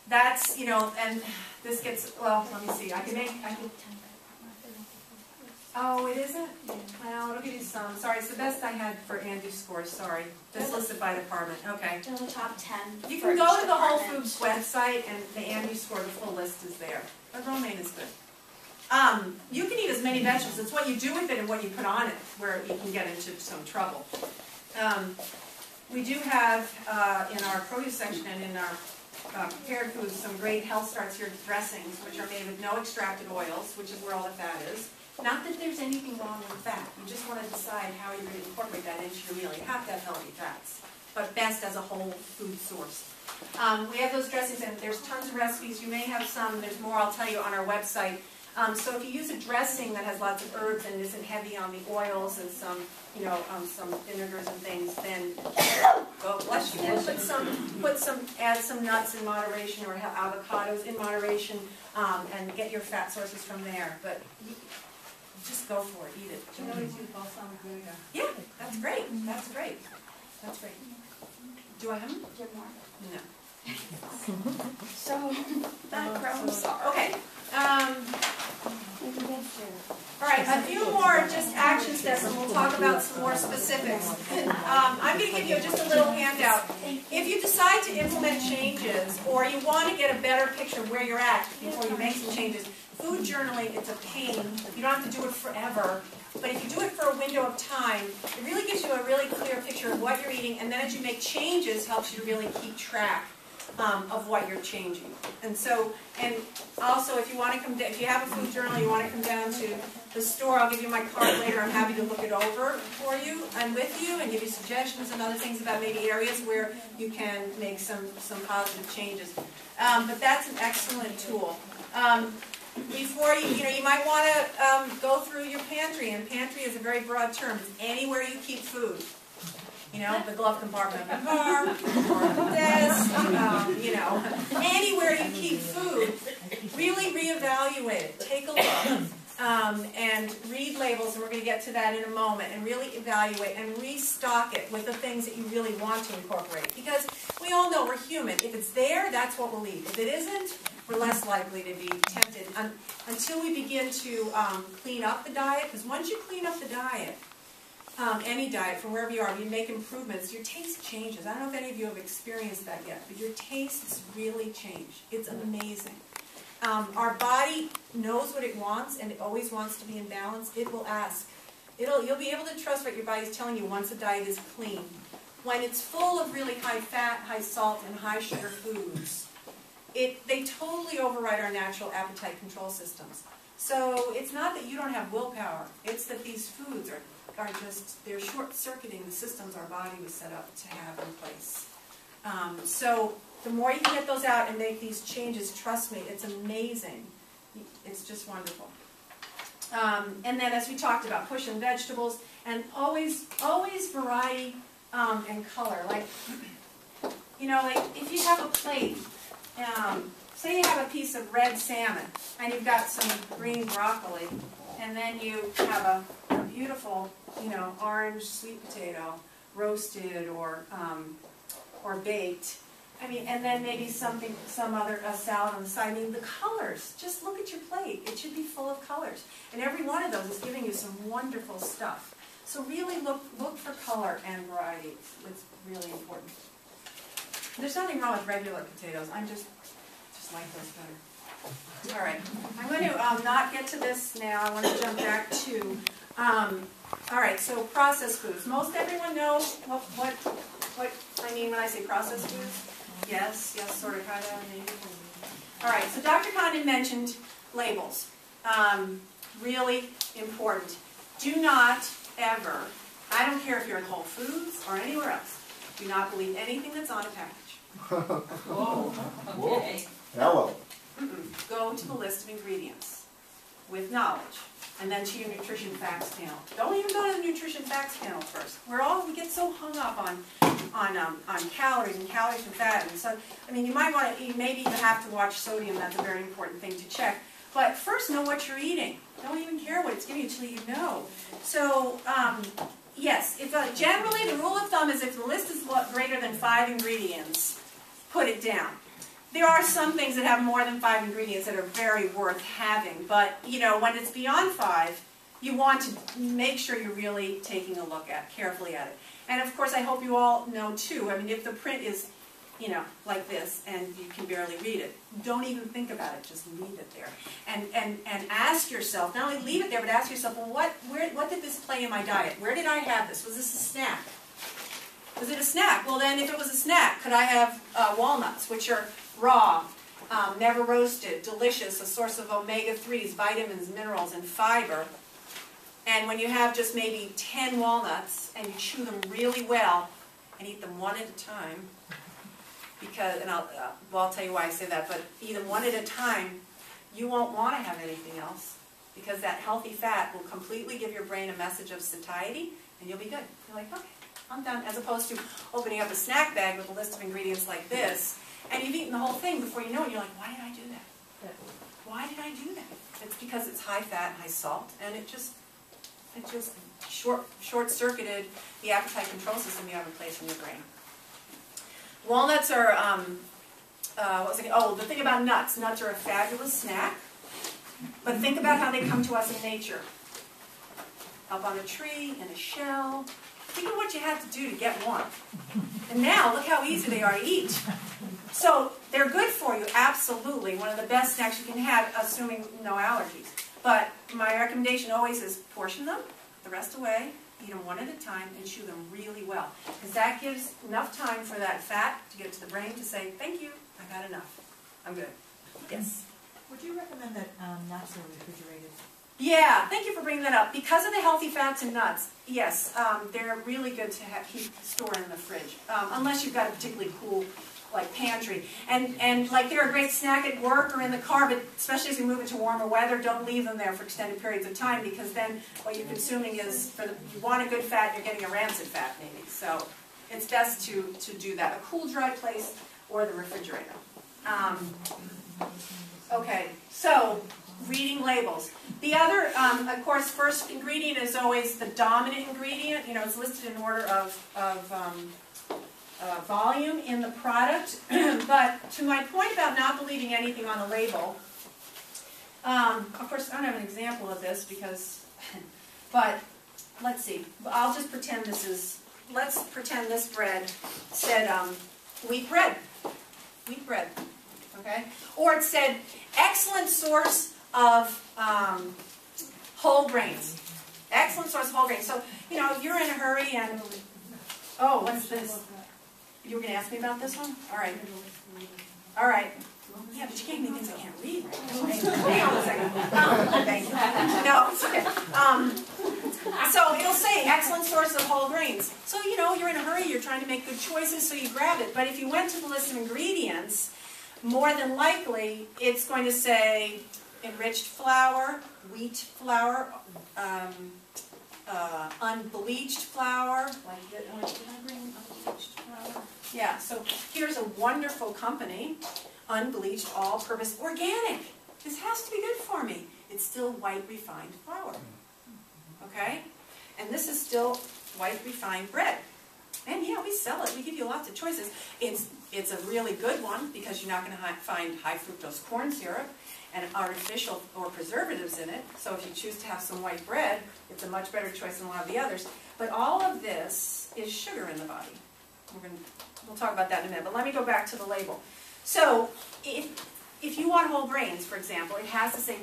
That's, you know, and this gets, well, let me see, I can, oh, it isn't? Well, it'll give you some. Sorry, it's the best I had for Andy's scores, sorry. Just listed by department, okay. They're the top 10. You can go to the Whole Foods website, and the Andy score, the full list is there. But romaine is good. You can eat as many vegetables. It's what you do with it and what you put on it where you can get into some trouble. We do have, in our produce section and in our prepared foods, some great health starts here dressings, which are made with no extracted oils, which is where all the fat is. Not that there's anything wrong with fat. You just want to decide how you're going to incorporate that into your meal. You have to have healthy fats, but best as a whole food source. We have those dressings, and there's tons of recipes. You may have some. There's more I'll tell you on our website. So if you use a dressing that has lots of herbs and isn't heavy on the oils and some, you know, some vinegars and things, then go bless you. And add some nuts in moderation or avocados in moderation, and get your fat sources from there. But just go for it, eat it. Do you always use balsamic vinegar? Yeah, that's great. That's great. That's great. Do I have them? Do you have more? No. So, macros are. Okay. All right, a few more just action steps, and we'll talk about some more specifics. I'm going to give you just a little handout. If you decide to implement changes, or you want to get a better picture of where you're at before you make some changes, food journaling, it's a pain. You don't have to do it forever. But if you do it for a window of time, it really gives you a really clear picture of what you're eating, and then as you make changes, helps you to really keep track of what you're changing. And so, and also if you want to come down, if you have a food journal, you want to come down to the store, I'll give you my card later. I'm happy to look it over for you and with you and give you suggestions and other things about maybe areas where you can make some positive changes. But that's an excellent tool. Before you might want to go through your pantry, and pantry is a very broad term. It's anywhere you keep food. You know, the glove compartment of the car, or the desk, you know, anywhere you keep food. Really reevaluate it. Take a look and read labels, and we're going to get to that in a moment, and really evaluate and restock it with the things that you really want to incorporate. Because we all know we're human. If it's there, that's what we'll eat. If it isn't, we're less likely to be tempted until we begin to clean up the diet. Because once you clean up the diet, any diet, from wherever you are, you make improvements, your taste changes. I don't know if any of you have experienced that yet, but your tastes really change. It's amazing. Our body knows what it wants, and it always wants to be in balance. It will ask. You'll be able to trust what your body's telling you once a diet is clean. When it's full of really high fat, high salt, and high sugar foods, they totally override our natural appetite control systems. So it's not that you don't have willpower. It's that these foods are just, they're short-circuiting the systems our body was set up to have in place. So the more you can get those out and make these changes, trust me, it's amazing. It's just wonderful. And then as we talked about, pushing vegetables, and always variety and color. Like, you know, like if you have a plate, say you have a piece of red salmon, and you've got some green broccoli, and then you have a beautiful, you know, orange sweet potato, roasted or baked. I mean, and then maybe some other salad on the side. I mean, the colors. Just look at your plate. It should be full of colors, and every one of those is giving you some wonderful stuff. So really look for color and variety. It's really important. There's nothing wrong with regular potatoes. I just like those better. All right, I'm going to not get to this now. I want to jump back to. All right, so processed foods. Most everyone knows what I mean when I say processed foods. Yes, sort of, kind of, maybe. All right, so Dr. Condon mentioned labels. Really important. Do not ever, I don't care if you're in Whole Foods or anywhere else, do not believe anything that's on a package. Whoa. Okay. Hello. Go to the list of ingredients with knowledge, and then to your nutrition facts panel. Don't even go to the nutrition facts panel first. We get so hung up on calories and fat, and so I mean you maybe even have to watch sodium. That's a very important thing to check. But first, know what you're eating. Don't even care what it's giving you until you know. So yes, generally the rule of thumb is if the list is greater than 5 ingredients, put it down. There are some things that have more than 5 ingredients that are very worth having, but you know, when it's beyond 5, you want to make sure you're really taking a look carefully at it. And of course, I hope you all know too, I mean, if the print is, you know, like this, and you can barely read it, don't even think about it, just leave it there. And ask yourself, not only leave it there, but ask yourself, well, what did this play in my diet? Where did I have this? Was this a snack? Was it a snack? Well then, if it was a snack, could I have walnuts, which are raw, never roasted, delicious, a source of omega-3s, vitamins, minerals, and fiber. And when you have just maybe 10 walnuts, and you chew them really well, and eat them one at a time, because, and I'll tell you why I say that, but eat them one at a time, you won't want to have anything else, because that healthy fat will completely give your brain a message of satiety, and you'll be good. You're like, okay, I'm done, as opposed to opening up a snack bag with a list of ingredients like this, and you've eaten the whole thing before you know it, you're like, why did I do that? Why did I do that? It's because it's high fat, high salt, and it just short-circuited the appetite control system you have in place in your brain. Walnuts are, the thing about nuts. Nuts are a fabulous snack, but think about how they come to us in nature. Up on a tree, in a shell. Think of what you had to do to get one. And now, look how easy they are to eat. So, they're good for you, absolutely. One of the best snacks you can have, assuming no allergies. But my recommendation always is portion them, put the rest away, eat them one at a time, and chew them really well. Because that gives enough time for that fat to get to the brain to say, thank you, I've had enough. I'm good. Yes? Would you recommend that nuts are refrigerated? Yeah, thank you for bringing that up. Because of the healthy fats in nuts, yes, they're really good to keep stored in the fridge. Unless you've got a particularly cool pantry. And like they're a great snack at work or in the car, but especially as you move into warmer weather, don't leave them there for extended periods of time, because then what you're consuming is, you want a good fat, you're getting a rancid fat maybe. So it's best to do that. A cool, dry place or the refrigerator. Okay, so reading labels. The other, of course, first ingredient is always the dominant ingredient. You know, it's listed in order of volume in the product. But to my point about not believing anything on a label, of course, I don't have an example of this because, but let's see. I'll just pretend this is, let's pretend this bread said wheat bread. Wheat bread. Okay? Or it said, excellent source of whole grains. Excellent source of whole grains. So, you know, if you're in a hurry and, oh, what's this? You were going to ask me about this one? All right. All right. Yeah, but you gave me things I can't read. Hang on a second. Thank you. No, it's okay. So it'll say excellent source of whole grains. So, you know, you're in a hurry, you're trying to make good choices, so you grab it. But if you went to the list of ingredients, more than likely, it's going to say enriched flour, wheat flour, unbleached flour. Did I bring unbleached flour? Yeah, so here's a wonderful company, unbleached, all-purpose, organic. This has to be good for me. It's still white refined flour. Okay? And this is still white refined bread. And yeah, we sell it. We give you lots of choices. It's a really good one because you're not going to find high fructose corn syrup and artificial or preservatives in it. So if you choose to have some white bread, it's a much better choice than a lot of the others. But all of this is sugar in the body. We'll talk about that in a minute. But let me go back to the label. So if you want whole grains, for example, it has to say